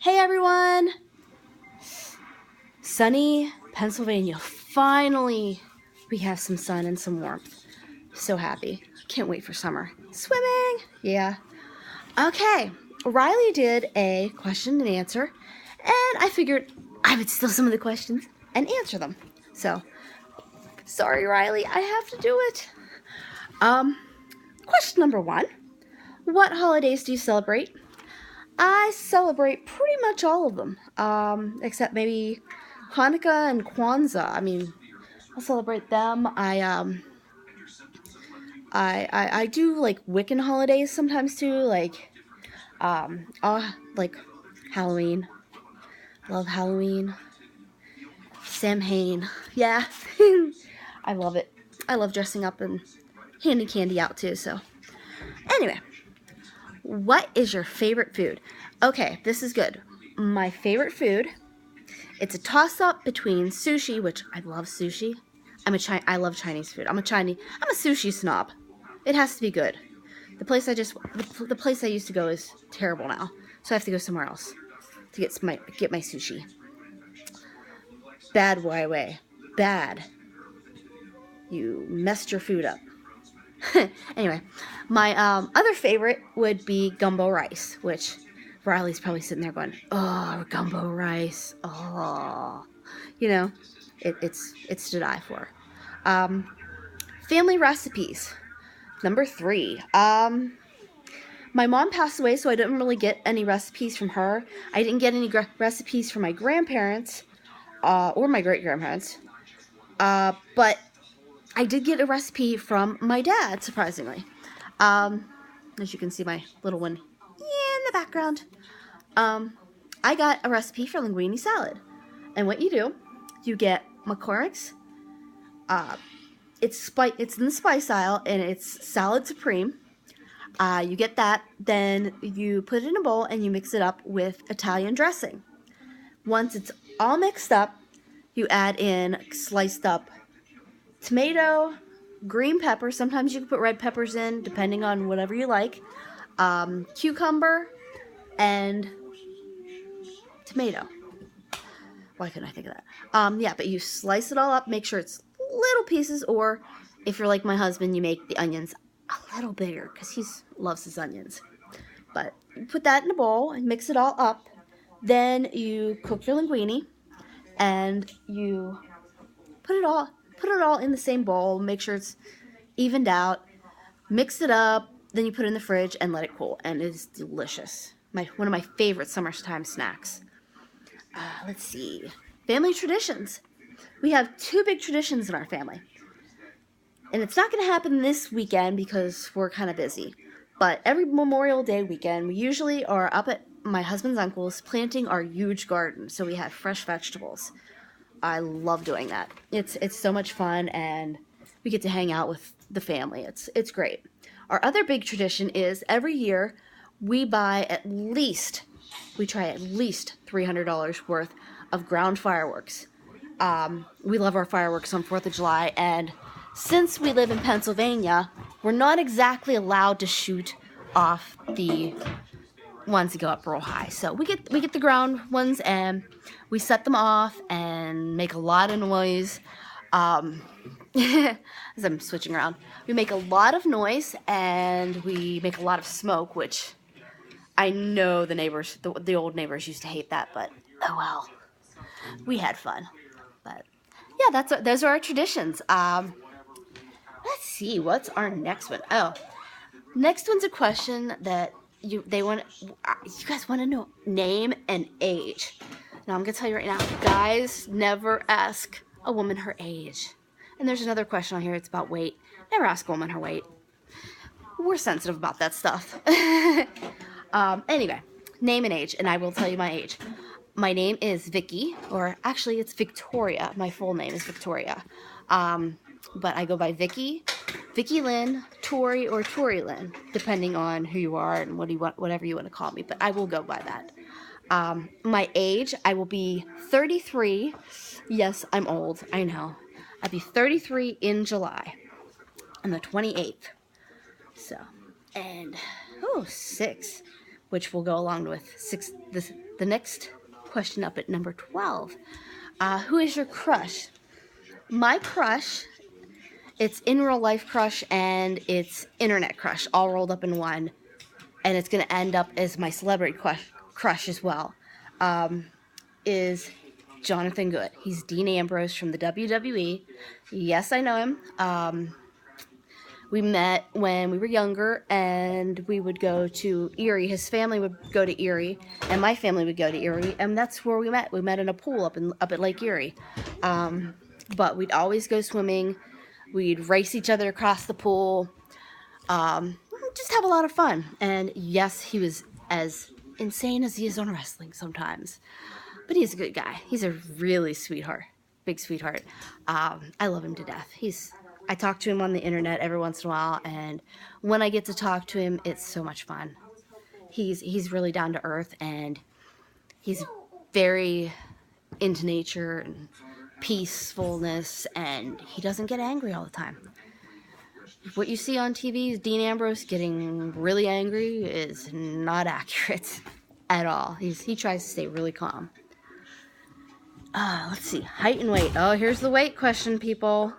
Hey everyone! Sunny Pennsylvania. Finally, we have some sun and some warmth. So happy. Can't wait for summer. Swimming! Yeah. Okay, Rylee did a question and answer, and I figured I would steal some of the questions and answer them. So, sorry Rylee, I have to do it. Question number 1. What holidays do you celebrate? I celebrate pretty much all of them, except maybe Hanukkah and Kwanzaa. I mean, I'll celebrate them. I do like Wiccan holidays sometimes too, like Halloween. Love Halloween. Samhain. Yeah, I love it. I love dressing up and handing candy out too. So, anyway. What is your favorite food? Okay, this is good. My favorite food, it's a toss-up between sushi, which I love sushi. I love Chinese food. I'm a sushi snob. It has to be good. The place I used to go is terrible now, so I have to go somewhere else to get my sushi. Bad way. Bad. You messed your food up. Anyway, my other favorite would be gumbo rice, which Riley's probably sitting there going, "Oh, gumbo rice! Oh, it's to die for." Family recipes. Number 3. My mom passed away, so I didn't really get any recipes from her. I didn't get any recipes from my grandparents or my great-grandparents, but I did get a recipe from my dad, surprisingly. As you can see, my little one in the background. I got a recipe for linguine salad. And what you do, you get McCormick's. It's in the spice aisle, and it's Salad Supreme. You get that, then you put it in a bowl, and you mix it up with Italian dressing. Once it's all mixed up, you add in sliced up tomato, green pepper. Sometimes you can put red peppers in, depending on whatever you like. Cucumber and tomato. Why couldn't I think of that? Yeah, but you slice it all up. Make sure it's little pieces, or if you're like my husband, you make the onions a little bigger because he loves his onions. But you put that in a bowl and mix it all up. Then you cook your linguine, and you put it all in the same bowl. Make sure it's evened out. Mix it up. Then you put it in the fridge and let it cool. And it's delicious. One of my favorite summertime snacks. Let's see. Family traditions. We have 2 big traditions in our family. And it's not going to happen this weekend because we're kind of busy. But every Memorial Day weekend, we usually are up at my husband's uncle's planting our huge garden. So we have fresh vegetables. I love doing that. It's so much fun, and we get to hang out with the family. It's great. Our other big tradition is every year we try at least $300 worth of ground fireworks. We love our fireworks on 4th of July, and since we live in Pennsylvania, we're not exactly allowed to shoot off the ones that go up real high. So we get the ground ones, and we set them off and make a lot of noise. As I'm switching around, we make a lot of noise, and we make a lot of smoke, which I know the neighbors, the old neighbors used to hate that, but oh well. We had fun. But yeah, those are our traditions. Let's see, what's our next one? Oh, next one's a question that you guys want to know name and age. Now I'm gonna tell you right now, guys, never ask a woman her age. And there's another question on here. It's about weight. Never ask a woman her weight. We're sensitive about that stuff. Anyway, name and age, and I will tell you my age. My name is Vicky, or actually it's Victoria. My full name is Victoria. But I go by Vicky Lynn, Tori, or Tori Lynn, depending on who you are and whatever you want to call me. But I will go by that. My age, I will be 33. Yes, I'm old. I know. I'll be 33 in July, on the 28th. So, and 6, which will go along with the next question up at number 12. Who is your crush? My crush, it's in real life crush and it's internet crush all rolled up in one. And it's going to end up as my celebrity crush as well, is Jonathan Good. He's Dean Ambrose from the WWE. Yes, I know him. We met when we were younger, and we would go to Erie. His family would go to Erie, and my family would go to Erie, and that's where we met. We met in a pool up at Lake Erie. But we'd always go swimming. We'd race each other across the pool. Just have a lot of fun. And yes, he was as insane as he is on wrestling sometimes. But he's a good guy. He's a really sweetheart. Big sweetheart. I love him to death. I talk to him on the internet every once in a while, and when I get to talk to him, it's so much fun. He's really down to earth, and he's very into nature and peacefulness, and he doesn't get angry all the time. What you see on TV is Dean Ambrose getting really angry is not accurate at all. He tries to stay really calm. Let's see, height and weight. Oh, here's the weight question, people.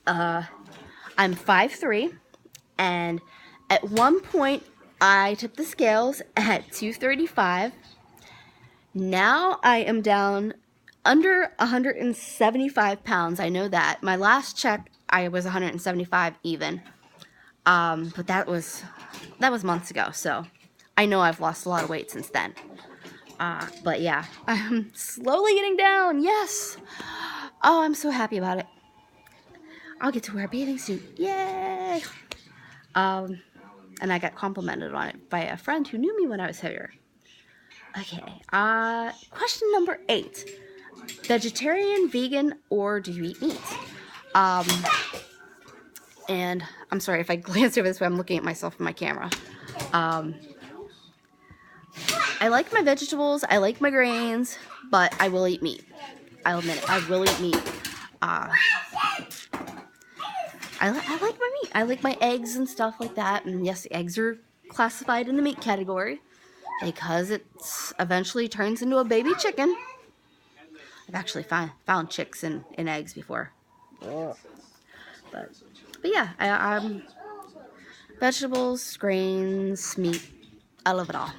I'm 5'3", and at one point I tipped the scales at 235. Now I am down under 175 pounds. I know that. My last check, I was 175 even. But that was months ago, so I know I've lost a lot of weight since then. But yeah, I'm slowly getting down. Yes. Oh, I'm so happy about it. I'll get to wear a bathing suit. Yay. And I got complimented on it by a friend who knew me when I was heavier. Okay. Question number 8. Vegetarian, vegan, or do you eat meat? And I'm sorry if I glance over this way, I'm looking at myself in my camera. I like my vegetables, I like my grains, but I will eat meat. I'll admit it, I will eat meat. I like my meat. I like my eggs and stuff like that. And yes, eggs are classified in the meat category because it eventually turns into a baby chicken. I've actually found chicks in eggs before. But yeah, I'm vegetables, grains, meat. I love it all.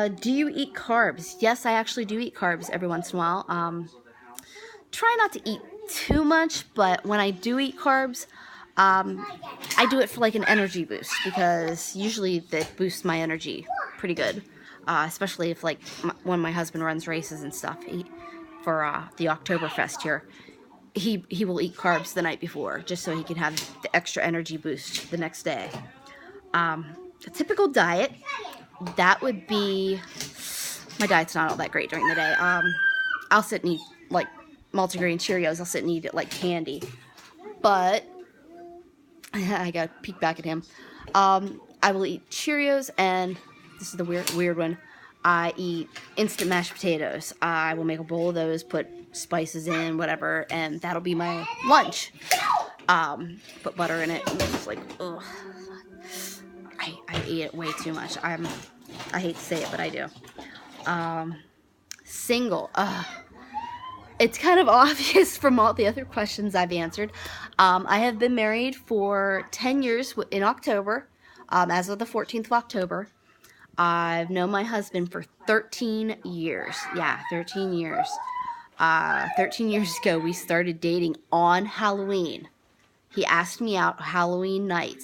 Do you eat carbs? Yes, I actually do eat carbs every once in a while. Try not to eat too much, but when I do eat carbs, I do it for like an energy boost because usually that boosts my energy pretty good. Especially if like when my husband runs races and stuff for the Oktoberfest here. He will eat carbs the night before just so he can have the extra energy boost the next day. A typical diet, that would be, my diet's not all that great during the day. I'll sit and eat like multigrain Cheerios. I'll sit and eat it like candy. But I gotta peek back at him. I will eat Cheerios, and this is the weird one. I eat instant mashed potatoes. I will make a bowl of those, put spices in, whatever, and that'll be my lunch. Put butter in it, and it's like, ugh. I eat it way too much. I hate to say it, but I do. Single. It's kind of obvious from all the other questions I've answered. I have been married for 10 years in October, as of the 14th of October. I've known my husband for 13 years. Yeah, 13 years. 13 years ago, we started dating on Halloween. He asked me out Halloween night,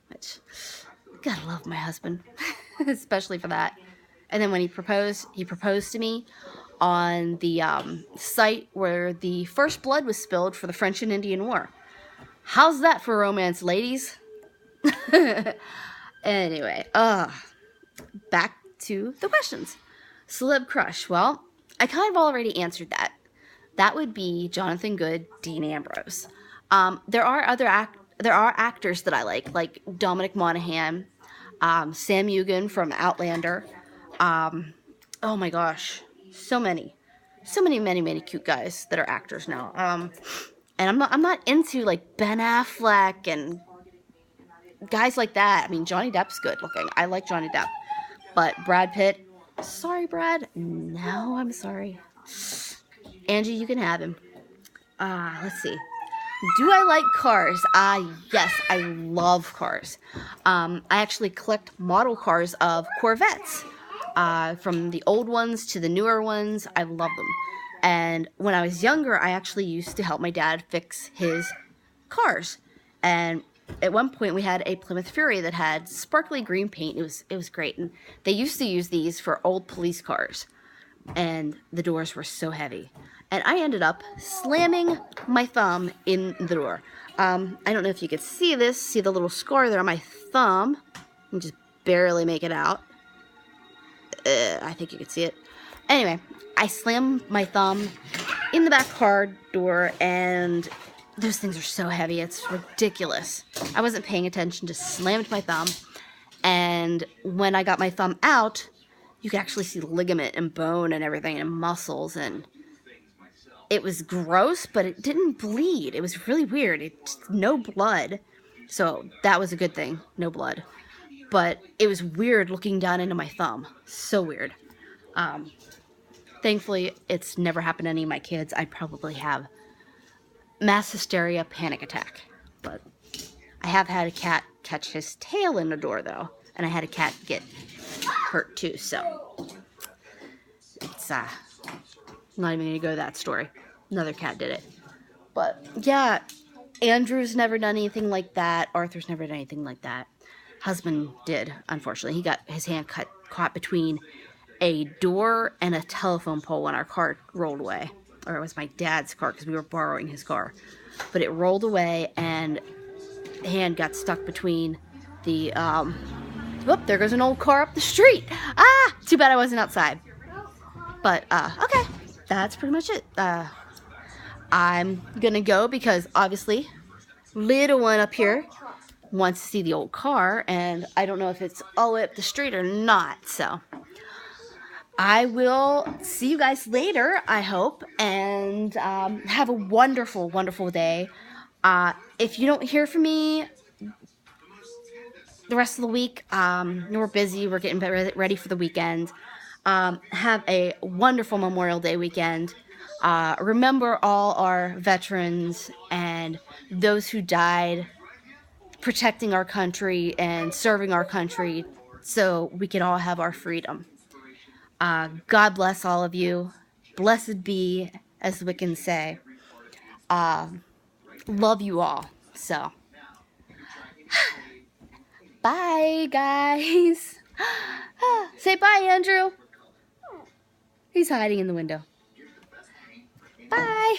which, gotta love my husband, especially for that. And then when he proposed to me on the site where the first blood was spilled for the French and Indian War. How's that for romance, ladies? Anyway, back to the questions. Celeb crush. Well, I kind of already answered that. That would be Jonathan Good, Dean Ambrose. There are actors that I like Dominic Monaghan, Sam Egan from Outlander. Oh my gosh, so many cute guys that are actors now. And I'm not into like Ben Affleck and guys like that. I mean, Johnny Depp's good looking. I like Johnny Depp, but Brad Pitt, Sorry, Brad. No, I'm sorry. Angie, you can have him. Let's see. Do I like cars? Yes, I love cars. I actually collect model cars of Corvettes. From the old ones to the newer ones, I love them. And when I was younger, I actually used to help my dad fix his cars. And at one point, we had a Plymouth Fury that had sparkly green paint. It was great. And they used to use these for old police cars. And the doors were so heavy. And I ended up slamming my thumb in the door. I don't know if you could see this. See the little scar there on my thumb? You can just barely make it out. I think you could see it. Anyway, I slammed my thumb in the back car door, and those things are so heavy. It's ridiculous. I wasn't paying attention, just slammed my thumb. And when I got my thumb out, you could actually see ligament and bone and everything and muscles, and it was gross, but it didn't bleed. It was really weird. It's no blood, so that was a good thing. No blood. But it was weird looking down into my thumb. So weird. Thankfully, it's never happened to any of my kids. I'd probably have mass hysteria, panic attack. But I have had a cat catch his tail in the door, though. And I had a cat get hurt, too. So it's not even going to go to that story. Another cat did it. But, yeah, Andrew's never done anything like that. Arthur's never done anything like that. Husband did, unfortunately. He got his hand caught between a door and a telephone pole when our car rolled away. Or it was my dad's car because we were borrowing his car. But it rolled away and the hand got stuck between the, whoop, there goes an old car up the street. Too bad I wasn't outside. But, okay, that's pretty much it. I'm gonna go because obviously little one up here wants to see the old car, and I don't know if it's all the way up the street or not, so I will see you guys later, I hope, and have a wonderful, wonderful day. If you don't hear from me the rest of the week, we're busy, we're getting ready for the weekend. Have a wonderful Memorial Day weekend. Remember all our veterans and those who died protecting our country and serving our country so we can all have our freedom. God bless all of you. Blessed be, as the Wiccans say. Love you all. So, bye, guys. Say bye, Andrew. He's hiding in the window. Bye.